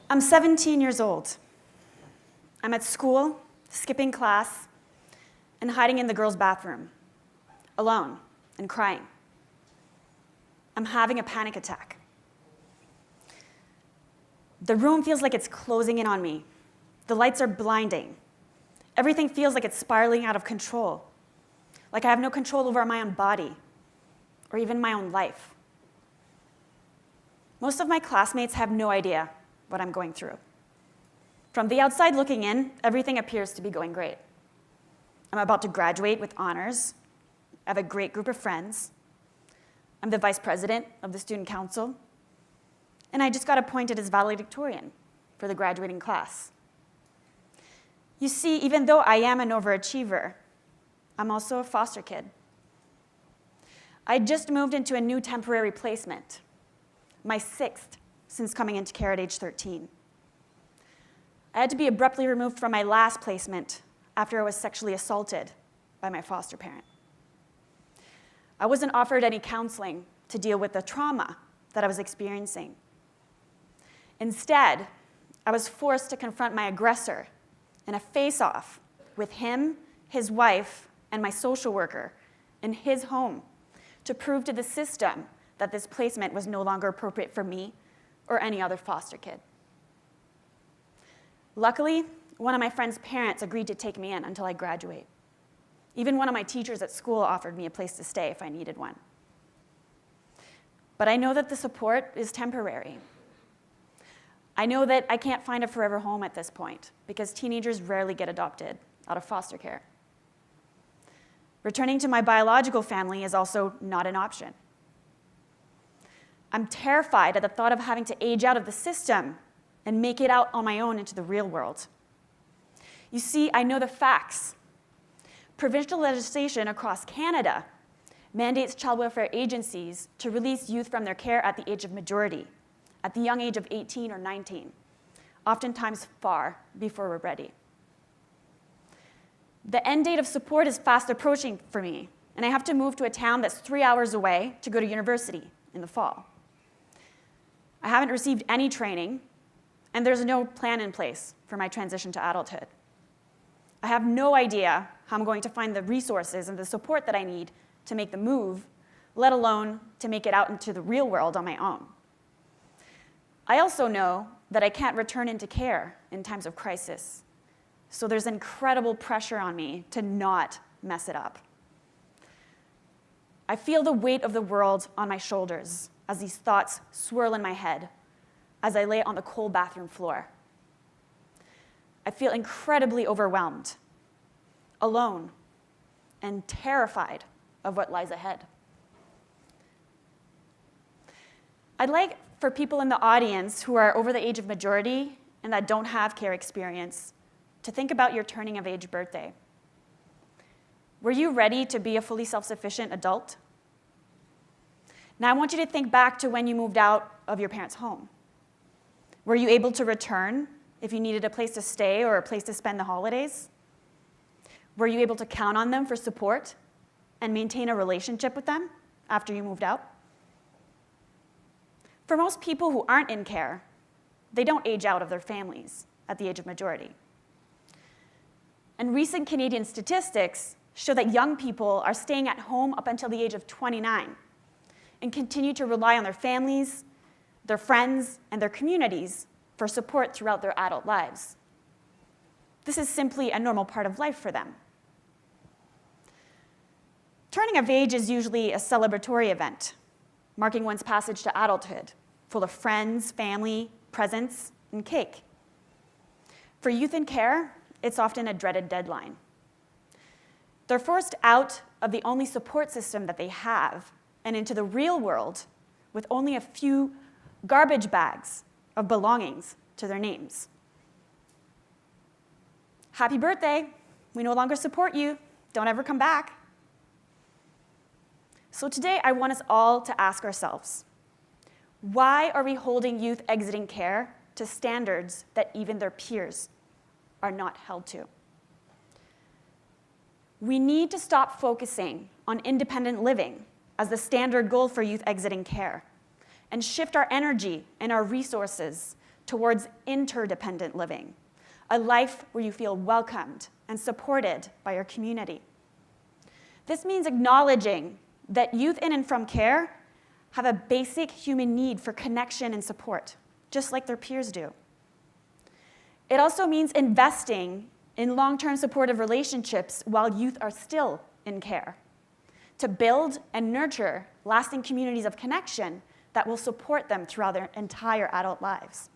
I'm 17 years old. I'm at school, skipping class, and hiding in the girls' bathroom, alone and crying. I'm having a panic attack. The room feels like it's closing in on me. The lights are blinding. Everything feels like it's spiraling out of control, like I have no control over my own body or even my own life. Most of my classmates have no idea what I'm going through. From the outside looking in, everything appears to be going great. I'm about to graduate with honors. I have a great group of friends. I'm the vice president of the student council. And I just got appointed as valedictorian for the graduating class. You see, even though I am an overachiever, I'm also a foster kid. I just moved into a new temporary placement, my 6th since coming into care at age 13. I had to be abruptly removed from my last placement after I was sexually assaulted by my foster parent. I wasn't offered any counseling to deal with the trauma that I was experiencing. Instead, I was forced to confront my aggressor in a face-off with him, his wife, and my social worker in his home to prove to the system that this placement was no longer appropriate for me or any other foster kid. Luckily, one of my friend's parents agreed to take me in until I graduate. Even one of my teachers at school offered me a place to stay if I needed one. But I know that the support is temporary. I know that I can't find a forever home at this point because teenagers rarely get adopted out of foster care. Returning to my biological family is also not an option. I'm terrified at the thought of having to age out of the system and make it out on my own into the real world. You see, I know the facts. Provincial legislation across Canada mandates child welfare agencies to release youth from their care at the age of majority, at the young age of 18 or 19, oftentimes far before we're ready. The end date of support is fast approaching for me, and I have to move to a town that's 3 hours away to go to university in the fall. I haven't received any training, and there's no plan in place for my transition to adulthood. I have no idea how I'm going to find the resources and the support that I need to make the move, let alone to make it out into the real world on my own. I also know that I can't return into care in times of crisis, so there's incredible pressure on me to not mess it up. I feel the weight of the world on my shoulders as these thoughts swirl in my head as I lay on the cold bathroom floor. I feel incredibly overwhelmed, alone, and terrified of what lies ahead. I'd like for people in the audience who are over the age of majority and that don't have care experience to think about your turning of age birthday. Were you ready to be a fully self-sufficient adult? Now I want you to think back to when you moved out of your parents' home. Were you able to return if you needed a place to stay or a place to spend the holidays? Were you able to count on them for support and maintain a relationship with them after you moved out? For most people who aren't in care, they don't age out of their families at the age of majority. And recent Canadian statistics show that young people are staying at home up until the age of 29 and continue to rely on their families, their friends, and their communities for support throughout their adult lives. This is simply a normal part of life for them. Turning of age is usually a celebratory event, marking one's passage to adulthood, full of friends, family, presents, and cake. For youth in care, it's often a dreaded deadline. They're forced out of the only support system that they have and into the real world with only a few garbage bags of belongings to their names. Happy birthday, we no longer support you, don't ever come back. So today I want us all to ask ourselves, why are we holding youth exiting care to standards that even their peers are not held to? We need to stop focusing on independent living as the standard goal for youth exiting care and shift our energy and our resources towards interdependent living, a life where you feel welcomed and supported by your community. This means acknowledging that youth in and from care have a basic human need for connection and support, just like their peers do. It also means investing in long-term supportive relationships while youth are still in care, to build and nurture lasting communities of connection that will support them throughout their entire adult lives.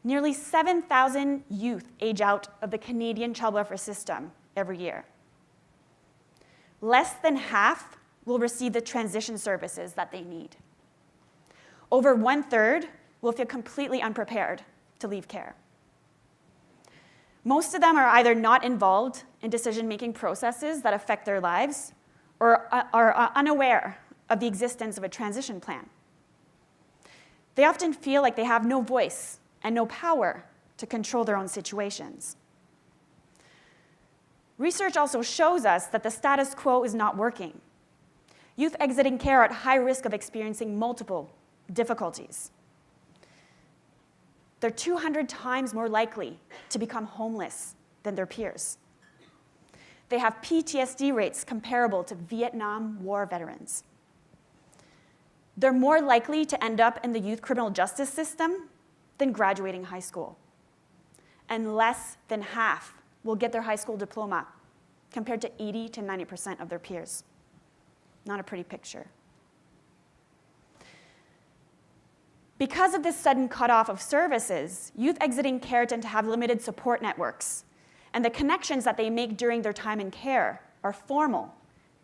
Nearly 7,000 youth age out of the Canadian child welfare system every year. Less than half will receive the transition services that they need. Over 1/3 will feel completely unprepared to leave care. Most of them are either not involved in decision-making processes that affect their lives or are unaware of the existence of a transition plan. They often feel like they have no voice and no power to control their own situations. Research also shows us that the status quo is not working. Youth exiting care are at high risk of experiencing multiple difficulties. They're 200 times more likely to become homeless than their peers. They have PTSD rates comparable to Vietnam War veterans. They're more likely to end up in the youth criminal justice system than graduating high school. And less than half will get their high school diploma, compared to 80 to 90% of their peers. Not a pretty picture. Because of this sudden cutoff of services, youth exiting care tend to have limited support networks, and the connections that they make during their time in care are formal,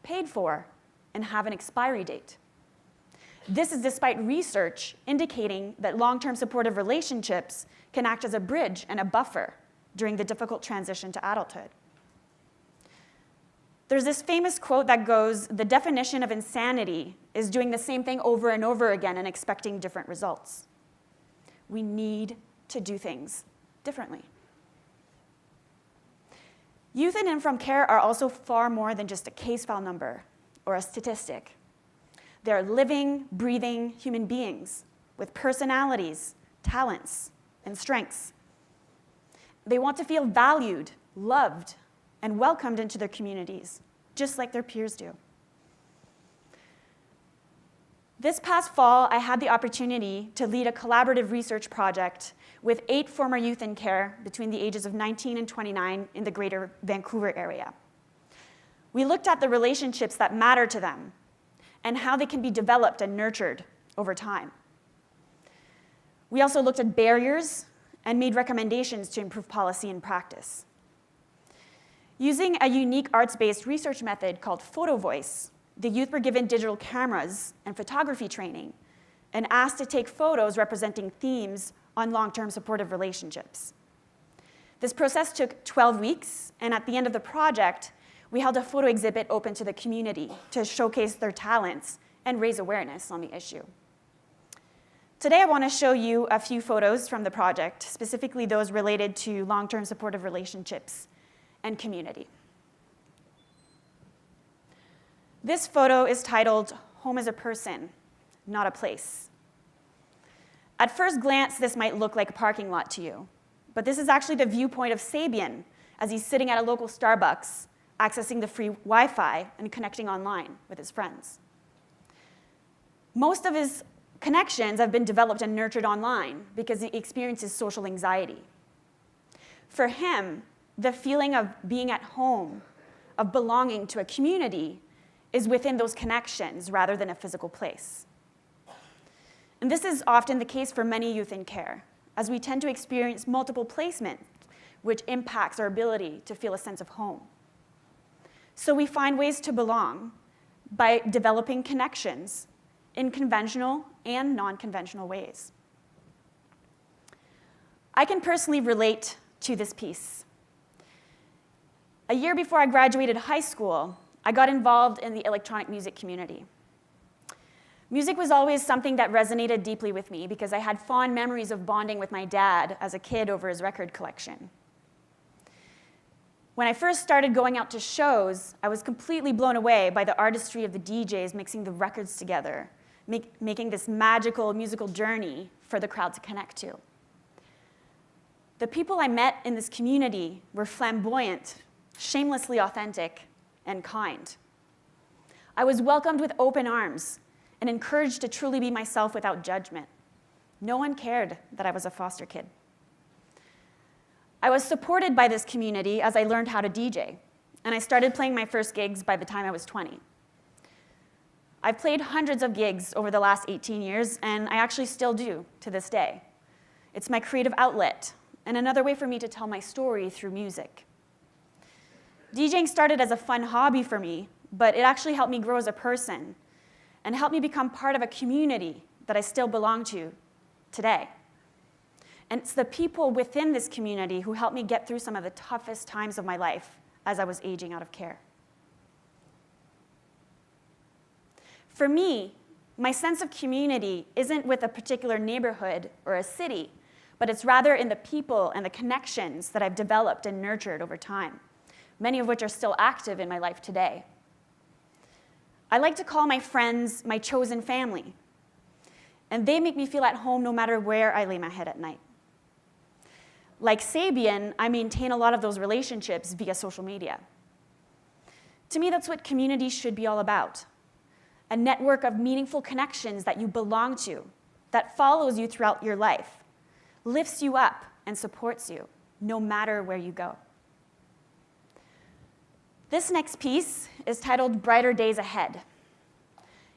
paid for, and have an expiry date. This is despite research indicating that long-term supportive relationships can act as a bridge and a buffer during the difficult transition to adulthood. There's this famous quote that goes, "The definition of insanity is doing the same thing over and over again and expecting different results." We need to do things differently. Youth in and from care are also far more than just a case file number or a statistic. They're living, breathing human beings with personalities, talents, and strengths. They want to feel valued, loved, and welcomed into their communities, just like their peers do. This past fall, I had the opportunity to lead a collaborative research project with 8 former youth in care between the ages of 19 and 29 in the greater Vancouver area. We looked at the relationships that matter to them and how they can be developed and nurtured over time. We also looked at barriers and made recommendations to improve policy and practice. Using a unique arts-based research method called photo voice, the youth were given digital cameras and photography training and asked to take photos representing themes on long-term supportive relationships. This process took 12 weeks, and at the end of the project, we held a photo exhibit open to the community to showcase their talents and raise awareness on the issue. Today, I want to show you a few photos from the project, specifically those related to long-term supportive relationships and community. This photo is titled "Home is a Person, Not a Place." At first glance, this might look like a parking lot to you, but this is actually the viewpoint of Sabian as he's sitting at a local Starbucks, accessing the free Wi-Fi and connecting online with his friends. Most of his connections have been developed and nurtured online because he experiences social anxiety. For him, the feeling of being at home, of belonging to a community, is within those connections rather than a physical place. And this is often the case for many youth in care, as we tend to experience multiple placements, which impacts our ability to feel a sense of home. So we find ways to belong by developing connections in conventional and non-conventional ways. I can personally relate to this piece. A year before I graduated high school, I got involved in the electronic music community. Music was always something that resonated deeply with me because I had fond memories of bonding with my dad as a kid over his record collection. When I first started going out to shows, I was completely blown away by the artistry of the DJs mixing the records together making this magical musical journey for the crowd to connect to. The people I met in this community were flamboyant, shamelessly authentic, and kind. I was welcomed with open arms and encouraged to truly be myself without judgment. No one cared that I was a foster kid. I was supported by this community as I learned how to DJ, and I started playing my first gigs by the time I was 20. I've played hundreds of gigs over the last 18 years, and I actually still do to this day. It's my creative outlet, and another way for me to tell my story through music. DJing started as a fun hobby for me, but it actually helped me grow as a person and helped me become part of a community that I still belong to today. And it's the people within this community who helped me get through some of the toughest times of my life as I was aging out of care. For me, my sense of community isn't with a particular neighborhood or a city, but it's rather in the people and the connections that I've developed and nurtured over time, many of which are still active in my life today. I like to call my friends my chosen family, and they make me feel at home no matter where I lay my head at night. Like Sabian, I maintain a lot of those relationships via social media. To me, that's what community should be all about. A network of meaningful connections that you belong to, that follows you throughout your life, lifts you up and supports you, no matter where you go. This next piece is titled Brighter Days Ahead.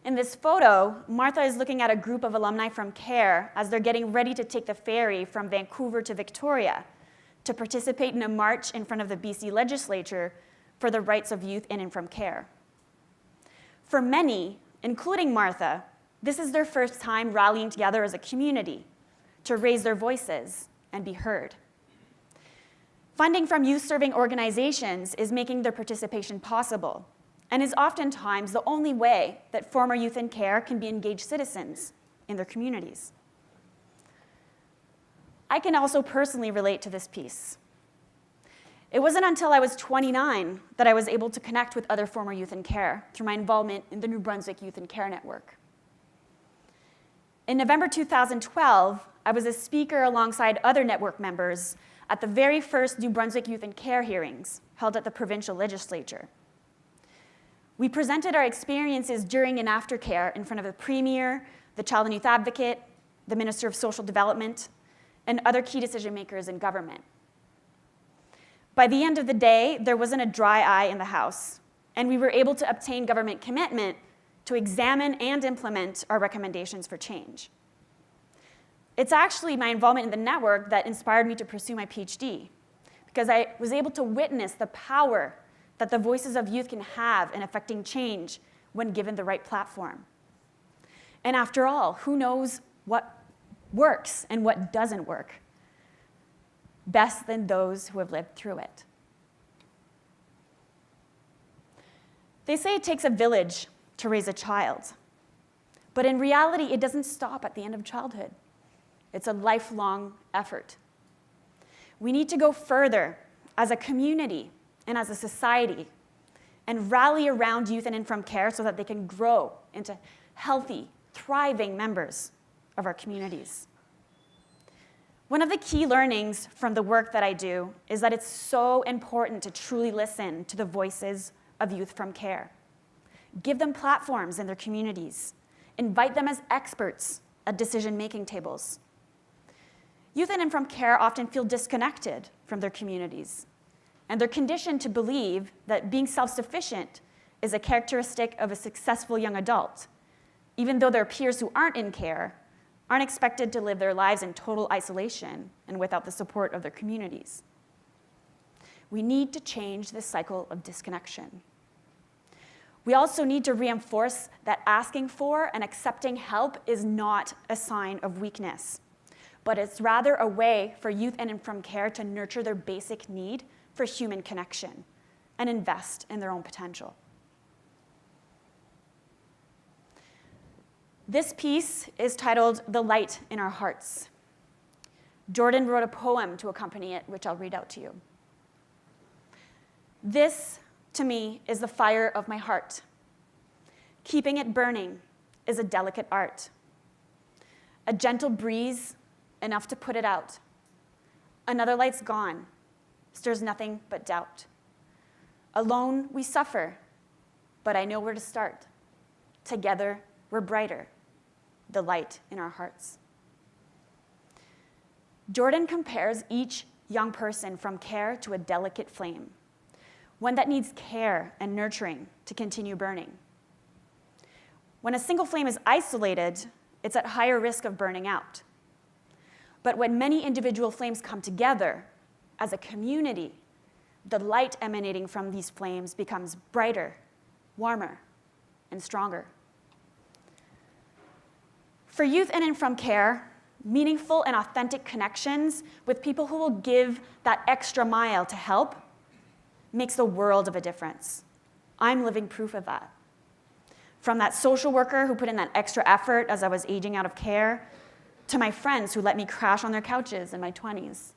In this photo, Martha is looking at a group of alumni from CARE as they're getting ready to take the ferry from Vancouver to Victoria to participate in a march in front of the BC legislature for the rights of youth in and from CARE. For many, including Martha, this is their first time rallying together as a community to raise their voices and be heard. Funding from youth-serving organizations is making their participation possible, and is oftentimes the only way that former youth in care can be engaged citizens in their communities. I can also personally relate to this piece. It wasn't until I was 29 that I was able to connect with other former youth in care through my involvement in the New Brunswick Youth in Care Network. In November 2012, I was a speaker alongside other network members at the very first New Brunswick Youth in Care hearings held at the provincial legislature. We presented our experiences during and after care in front of the Premier, the Child and Youth Advocate, the Minister of Social Development, and other key decision makers in government. By the end of the day, there wasn't a dry eye in the House, and we were able to obtain government commitment to examine and implement our recommendations for change. It's actually my involvement in the network that inspired me to pursue my PhD, because I was able to witness the power that the voices of youth can have in affecting change when given the right platform. And after all, who knows what works and what doesn't work best than those who have lived through it? They say it takes a village to raise a child, but in reality, it doesn't stop at the end of childhood. It's a lifelong effort. We need to go further as a community and as a society, and rally around youth in and from care so that they can grow into healthy, thriving members of our communities. One of the key learnings from the work that I do is that it's so important to truly listen to the voices of youth from care. Give them platforms in their communities. Invite them as experts at decision-making tables. Youth in and from care often feel disconnected from their communities, and they're conditioned to believe that being self-sufficient is a characteristic of a successful young adult, even though their peers who aren't in care aren't expected to live their lives in total isolation and without the support of their communities. We need to change this cycle of disconnection. We also need to reinforce that asking for and accepting help is not a sign of weakness, but it's rather a way for youth in and from care to nurture their basic need for human connection and invest in their own potential. This piece is titled The Light in Our Hearts. Jordan wrote a poem to accompany it, which I'll read out to you. This, to me, is the fire of my heart, keeping it burning is a delicate art. A gentle breeze, enough to put it out. Another light's gone, stirs nothing but doubt. Alone we suffer, but I know where to start. Together we're brighter, the light in our hearts. Jordan compares each young person from care to a delicate flame, one that needs care and nurturing to continue burning. When a single flame is isolated, it's at higher risk of burning out. But when many individual flames come together as a community, the light emanating from these flames becomes brighter, warmer, and stronger. For youth in and from care, meaningful and authentic connections with people who will give that extra mile to help makes the world of a difference. I'm living proof of that. From that social worker who put in that extra effort as I was aging out of care, to my friends who let me crash on their couches in my 20s,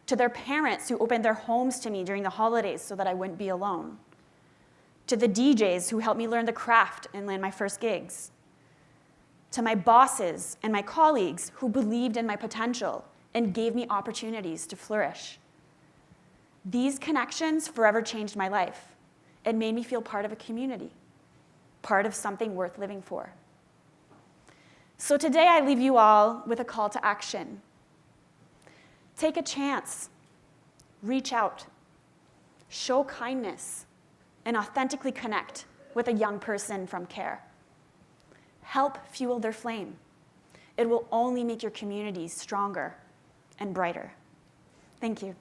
to their parents who opened their homes to me during the holidays so that I wouldn't be alone, to the DJs who helped me learn the craft and land my first gigs, to my bosses and my colleagues who believed in my potential and gave me opportunities to flourish. These connections forever changed my life and made me feel part of a community, part of something worth living for. So today I leave you all with a call to action. Take a chance, reach out, show kindness, and authentically connect with a young person from care. Help fuel their flame. It will only make your communities stronger and brighter. Thank you.